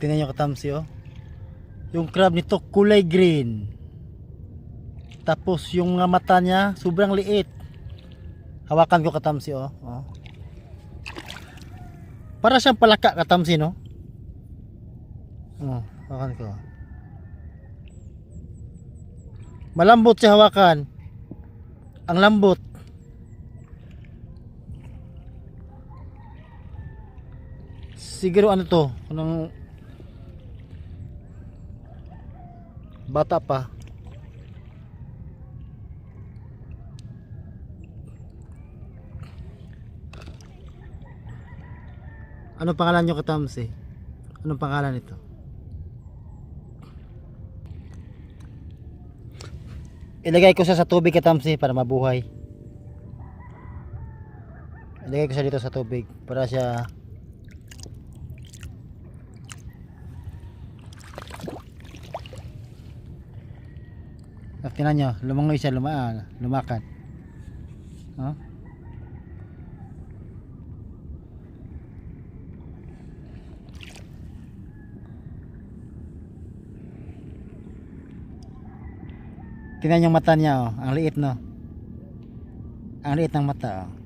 Tingnan nyo katamsi oh. Yung crab nito kulay green. Tapos yung mga mata niya sobrang liit. Hawakan ko katamsi oh. Oh. Para siyang palaka katamsi no. Oh, hawakan ko. Malambot siya hawakan. Ang lambot. Siguro ano to, anong bata pa. Anong pangalan nyo katamsi? Anong pangalan nito? Ilagay ko siya sa tubig katamsi para mabuhay. Ilagay ko siya dito sa tubig para siya tingnan nyo, lumangoy siya, lumakad. Oh? Tingnan yung mata niya oh, ang liit no. Ang liit ng mata oh.